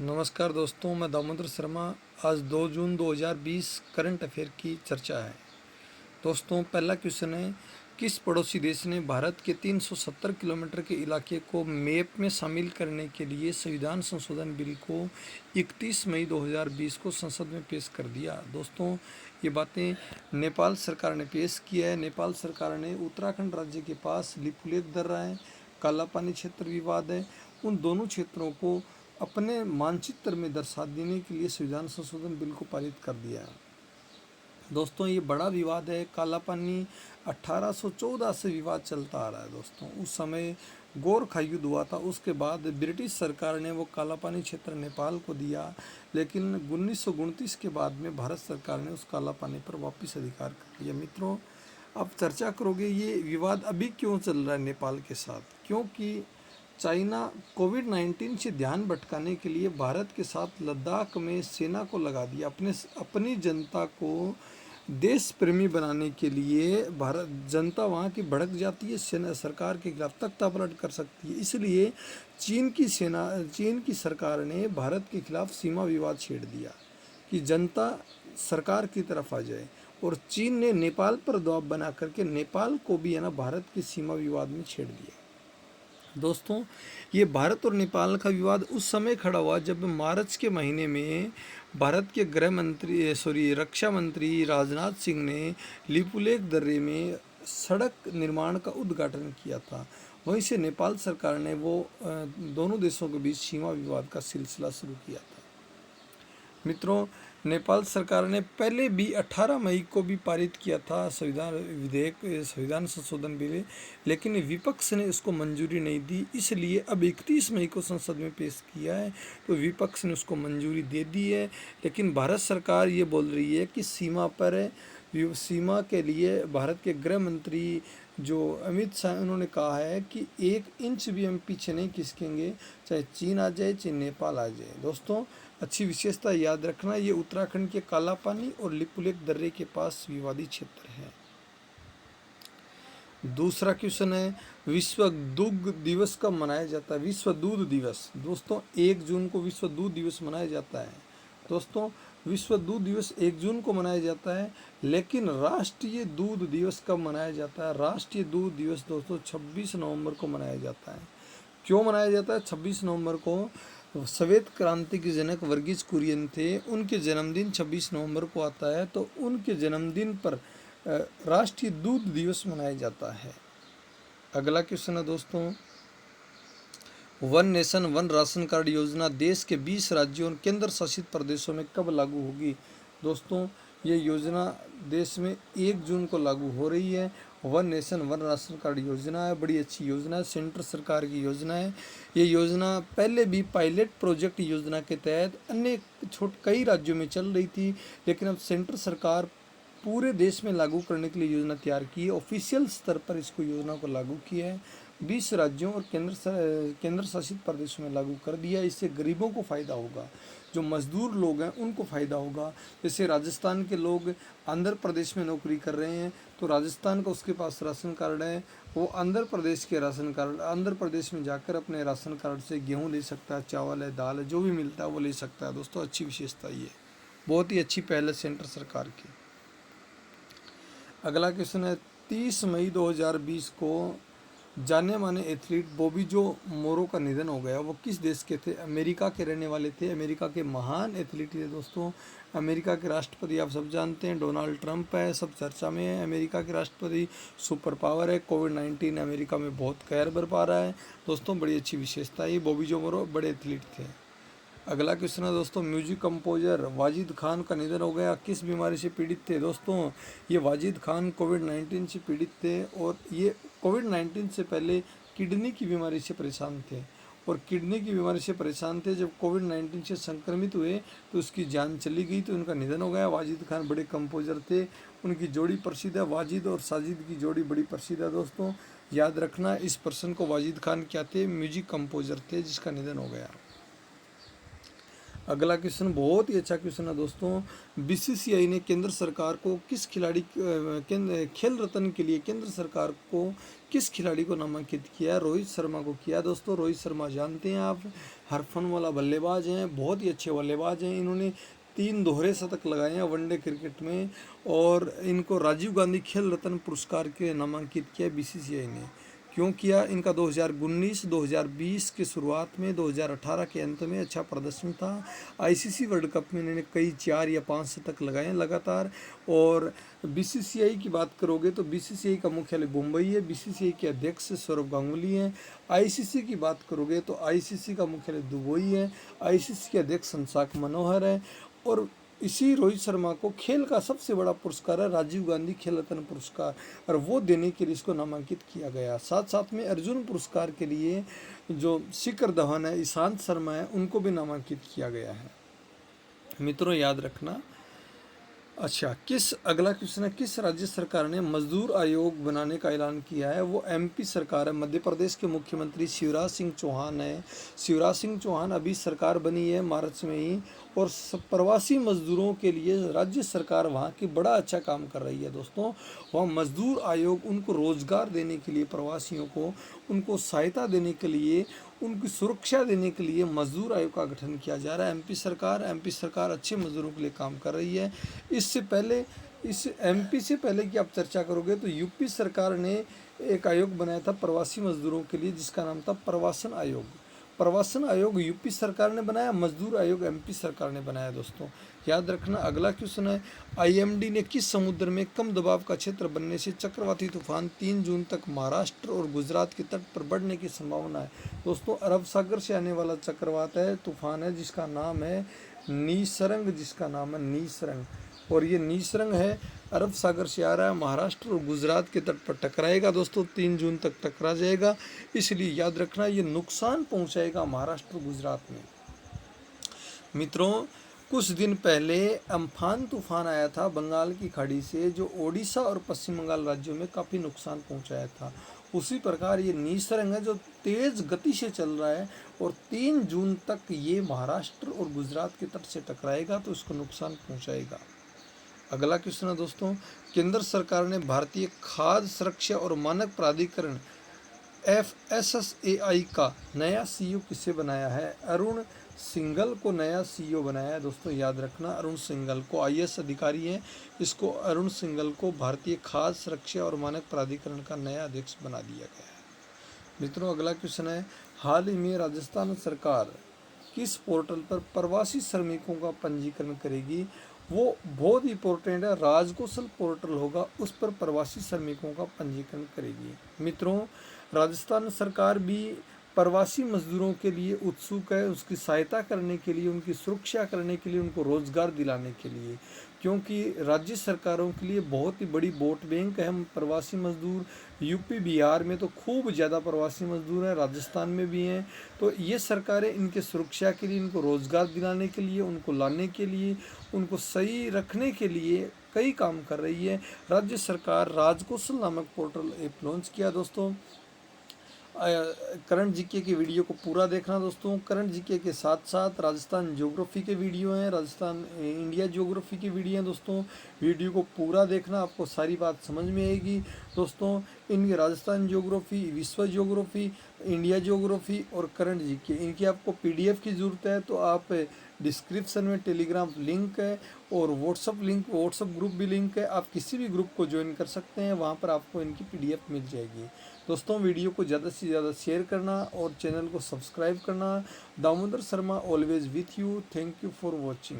नमस्कार दोस्तों, मैं दामोदर शर्मा। आज 2 जून 2020 करंट अफेयर की चर्चा है। दोस्तों, पहला क्वेश्चन है, किस पड़ोसी देश ने भारत के 370 किलोमीटर के इलाके को मैप में शामिल करने के लिए संविधान संशोधन बिल को 31 मई 2020 को संसद में पेश कर दिया? दोस्तों, ये बातें नेपाल सरकार ने पेश किया है। नेपाल सरकार ने उत्तराखंड राज्य के पास लिपुलेख दर्रा है, कालापानी क्षेत्र विवाद है, उन दोनों क्षेत्रों को अपने मानचित्र में दर्शा देने के लिए संविधान संशोधन बिल को पारित कर दिया। दोस्तों, ये बड़ा विवाद है। कालापानी 1814 से विवाद चलता आ रहा है। दोस्तों, उस समय गोरखा युद्ध हुआ था। उसके बाद ब्रिटिश सरकार ने वो कालापानी क्षेत्र नेपाल को दिया, लेकिन 1929 के बाद में भारत सरकार ने उस कालापानी पर वापस अधिकार कर लिया। मित्रों, अब चर्चा करोगे ये विवाद अभी क्यों चल रहा है नेपाल के साथ? क्योंकि चाइना कोविड-19 से ध्यान भटकाने के लिए भारत के साथ लद्दाख में सेना को लगा दिया। अपनी जनता को देश प्रेमी बनाने के लिए भारत जनता वहाँ की भड़क जाती है, सेना सरकार के खिलाफ तख्तापलट कर सकती है। इसलिए चीन की सरकार ने भारत के खिलाफ सीमा विवाद छेड़ दिया कि जनता सरकार की तरफ आ जाए, और चीन ने नेपाल पर दबाव बना करके नेपाल को भी भारत की सीमा विवाद में छेड़ दिया। दोस्तों, ये भारत और नेपाल का विवाद उस समय खड़ा हुआ जब मार्च के महीने में भारत के रक्षा मंत्री राजनाथ सिंह ने लिपुलेख दर्रे में सड़क निर्माण का उद्घाटन किया था। वहीं से नेपाल सरकार ने वो दोनों देशों के बीच सीमा विवाद का सिलसिला शुरू किया था। मित्रों, नेपाल सरकार ने पहले भी 18 मई को भी पारित किया था संविधान संशोधन बिल, लेकिन विपक्ष ने उसको मंजूरी नहीं दी। इसलिए अब 31 मई को संसद में पेश किया है, तो विपक्ष ने उसको मंजूरी दे दी है। लेकिन भारत सरकार ये बोल रही है कि सीमा के लिए भारत के गृह मंत्री जो अमित शाह, उन्होंने कहा है कि 1 इंच भी हम पीछे नहीं खिसकेंगे, चाहे चीन आ जाए चाहे नेपाल आ जाए। दोस्तों, अच्छी विशेषता याद रखना, ये उत्तराखंड के कालापानी और लिपुलेख दर्रे के पास विवादी क्षेत्र है। दूसरा क्वेश्चन है, विश्व दुग्ध दिवस कब मनाया जाता है? विश्व दूध दिवस दोस्तों 1 जून को विश्व दूध दिवस मनाया जाता है। दोस्तों, विश्व दूध दिवस 1 जून को मनाया जाता है, लेकिन राष्ट्रीय दूध दिवस कब मनाया जाता है? राष्ट्रीय दूध दिवस दोस्तों 26 नवंबर को मनाया जाता है। क्यों मनाया जाता है 26 नवंबर को? श्वेत क्रांति के जनक वर्गीज कुरियन थे, उनके जन्मदिन 26 नवंबर को आता है, तो उनके जन्मदिन पर राष्ट्रीय दूध दिवस मनाया जाता है। अगला क्वेश्चन है दोस्तों, one nation one ration card योजना देश के 20 राज्यों और केंद्र शासित प्रदेशों में कब लागू होगी? दोस्तों, ये योजना देश में 1 जून को लागू हो रही है। One nation one ration card योजना है, बड़ी अच्छी योजना है, सेंट्रल सरकार की योजना है। ये योजना पहले भी पायलट प्रोजेक्ट योजना के तहत कई राज्यों में चल रही थी, लेकिन अब सेंट्रल सरकार पूरे देश में लागू करने के लिए योजना तैयार की है। ऑफिशियल स्तर पर इसको योजना को लागू किया है, 20 राज्यों और केंद्र शासित प्रदेशों में लागू कर दिया। इससे गरीबों को फ़ायदा होगा, जो मजदूर लोग हैं उनको फ़ायदा होगा। जैसे राजस्थान के लोग आंध्र प्रदेश में नौकरी कर रहे हैं, तो राजस्थान का उसके पास राशन कार्ड है, वो आंध्र प्रदेश में जाकर अपने राशन कार्ड से गेहूँ ले सकता है, चावल है, दाल है, जो भी मिलता है वो ले सकता है। दोस्तों, अच्छी विशेषता ये, बहुत ही अच्छी पहल है सेंट्रल सरकार की। अगला क्वेश्चन है, 30 मई 2020 को जाने माने एथलीट बॉबी जो मोरो का निधन हो गया। वो किस देश के थे? अमेरिका के रहने वाले थे। अमेरिका के महान एथलीट थे दोस्तों। अमेरिका के राष्ट्रपति आप सब जानते हैं, डोनाल्ड ट्रंप है, सब चर्चा में है। अमेरिका के राष्ट्रपति सुपर पावर है। कोविड-19 अमेरिका में बहुत कहर बरपा रहा है। दोस्तों, बड़ी अच्छी विशेषता है, ये बॉबी जो मोरो बड़े एथलीट थे। अगला क्वेश्चन है दोस्तों, म्यूजिक कंपोजर वाजिद खान का निधन हो गया। किस बीमारी से पीड़ित थे? दोस्तों, ये वाजिद खान कोविड-19 से पीड़ित थे, और ये कोविड-19 से पहले किडनी की बीमारी से परेशान थे, और किडनी की बीमारी से परेशान थे। जब कोविड-19 से संक्रमित हुए तो उसकी जान चली गई, तो उनका निधन हो गया। वाजिद खान बड़े कंपोजर थे, उनकी जोड़ी प्रसिद्ध है, वाजिद और साजिद की जोड़ी बड़ी प्रसिद्ध है। दोस्तों, याद रखना इस पर्सन को, वाजिद खान क्या थे? म्यूजिक कंपोजर थे, जिसका निधन हो गया। अगला क्वेश्चन बहुत ही अच्छा क्वेश्चन है दोस्तों, बीसीसीआई ने केंद्र सरकार को खेल रत्न के लिए केंद्र सरकार को किस खिलाड़ी को नामांकित किया? रोहित शर्मा को किया। दोस्तों, रोहित शर्मा जानते हैं आप, हरफन वाला बल्लेबाज हैं, बहुत ही अच्छे बल्लेबाज हैं। इन्होंने 3 दोहरे शतक लगाए हैं वनडे क्रिकेट में, और इनको राजीव गांधी खेल रत्न पुरस्कार के लिए नामांकित किया बीसीसीआई ने। क्यों किया? इनका 2019, 2020 के शुरुआत में, 2018 के अंत में अच्छा प्रदर्शन था। आईसीसी वर्ल्ड कप में इन्होंने कई 4 या 5 शतक लगाए हैं लगातार। और बीसीसीआई की बात करोगे तो बीसीसीआई का मुख्यालय मुंबई है। बीसीसीआई के अध्यक्ष सौरव गांगुली हैं। आईसीसी की बात करोगे तो आईसीसी का मुख्यालय दुबई है। आईसीसी के अध्यक्ष शशांक मनोहर है। और इसी रोहित शर्मा को खेल का सबसे बड़ा पुरस्कार है राजीव गांधी खेल रत्न पुरस्कार, और वो देने के लिए इसको नामांकित किया गया। साथ साथ में अर्जुन पुरस्कार के लिए जो शिखर धवन है, ईशांत शर्मा है, उनको भी नामांकित किया गया है। मित्रों याद रखना। अच्छा, अगला क्वेश्चन है, किस राज्य सरकार ने मजदूर आयोग बनाने का ऐलान किया है? वो एमपी सरकार है। मध्य प्रदेश के मुख्यमंत्री शिवराज सिंह चौहान है। शिवराज सिंह चौहान अभी सरकार बनी है मार्च में ही, और प्रवासी मजदूरों के लिए राज्य सरकार वहाँ की बड़ा अच्छा काम कर रही है दोस्तों। वहाँ मजदूर आयोग उनको रोजगार देने के लिए, प्रवासियों को उनको सहायता देने के लिए, उनकी सुरक्षा देने के लिए मजदूर आयोग का गठन किया जा रहा है। एमपी सरकार अच्छे मजदूरों के लिए काम कर रही है। इससे पहले, इस एमपी से पहले की आप चर्चा करोगे तो यूपी सरकार ने एक आयोग बनाया था प्रवासी मजदूरों के लिए, जिसका नाम था प्रवासन आयोग। प्रवासन आयोग यूपी सरकार ने बनाया, मजदूर आयोग एमपी सरकार ने बनाया दोस्तों। याद रखना। अगला क्वेश्चन है, आईएमडी ने किस समुद्र में कम दबाव का क्षेत्र बनने से चक्रवाती तूफान 3 जून तक महाराष्ट्र और गुजरात के तट पर बढ़ने की संभावना है? दोस्तों, अरब सागर से आने वाला चक्रवात है, तूफान है, जिसका नाम है नीसरंग। और ये नीसरंग है, अरब सागर से आ रहा है, महाराष्ट्र और गुजरात के तट पर टकराएगा दोस्तों, 3 जून तक टकरा जाएगा। इसलिए याद रखना, ये नुकसान पहुंचाएगा महाराष्ट्र और गुजरात में। मित्रों, कुछ दिन पहले अम्फान तूफान आया था बंगाल की खाड़ी से, जो ओडिशा और पश्चिम बंगाल राज्यों में काफ़ी नुकसान पहुंचाया था। उसी प्रकार ये नीसरंग है, जो तेज़ गति से चल रहा है, और 3 जून तक ये महाराष्ट्र और गुजरात के तट से टकराएगा, तो इसको नुकसान पहुंचाएगा। अगला क्वेश्चन है दोस्तों, केंद्र सरकार ने भारतीय खाद्य सुरक्षा और मानक प्राधिकरण FSSAI का नया सीईओ किसे बनाया है? अरुण सिंघल को नया सीईओ बनाया है दोस्तों। याद रखना, अरुण सिंघल को, आईएएस अधिकारी हैं, इसको अरुण सिंघल को भारतीय खाद्य सुरक्षा और मानक प्राधिकरण का नया अध्यक्ष बना दिया गया है। मित्रों, अगला क्वेश्चन है, हाल ही में राजस्थान सरकार किस पोर्टल पर प्रवासी श्रमिकों का पंजीकरण करेगी? वो बहुत इंपॉर्टेंट है, राजकौशल पोर्टल होगा, उस पर प्रवासी श्रमिकों का पंजीकरण करेगी। मित्रों, राजस्थान सरकार भी प्रवासी मजदूरों के लिए उत्सुक है, उसकी सहायता करने के लिए, उनकी सुरक्षा करने के लिए, उनको रोजगार दिलाने के लिए, क्योंकि राज्य सरकारों के लिए बहुत ही बड़ी वोट बैंक है प्रवासी मजदूर। यूपी बिहार में तो खूब ज़्यादा प्रवासी मजदूर हैं, राजस्थान में भी हैं। तो ये सरकारें इनके सुरक्षा के लिए, इनको रोज़गार दिलाने के लिए, उनको लाने के लिए, उनको सही रखने के लिए कई काम कर रही है। राज्य सरकार राजकौशल नामक पोर्टल ऐप लॉन्च किया दोस्तों। करंट जीके की वीडियो को पूरा देखना दोस्तों। करंट जीके के साथ साथ राजस्थान ज्योग्राफी के वीडियो हैं, राजस्थान इंडिया ज्योग्राफी की वीडियो हैं दोस्तों। वीडियो को पूरा देखना, आपको सारी बात समझ में आएगी दोस्तों। इनके राजस्थान ज्योग्राफी, विश्व ज्योग्राफी, इंडिया ज्योग्राफी और करंट जीके, इनकी आपको पीडीएफ की ज़रूरत है तो आप डिस्क्रिप्शन में टेलीग्राम लिंक है और व्हाट्सअप ग्रुप भी लिंक है, आप किसी भी ग्रुप को ज्वाइन कर सकते हैं, वहाँ पर आपको इनकी पीडीएफ मिल जाएगी दोस्तों। वीडियो को ज़्यादा से ज़्यादा शेयर करना और चैनल को सब्सक्राइब करना। Damodar Sharma always with you. Thank you for watching.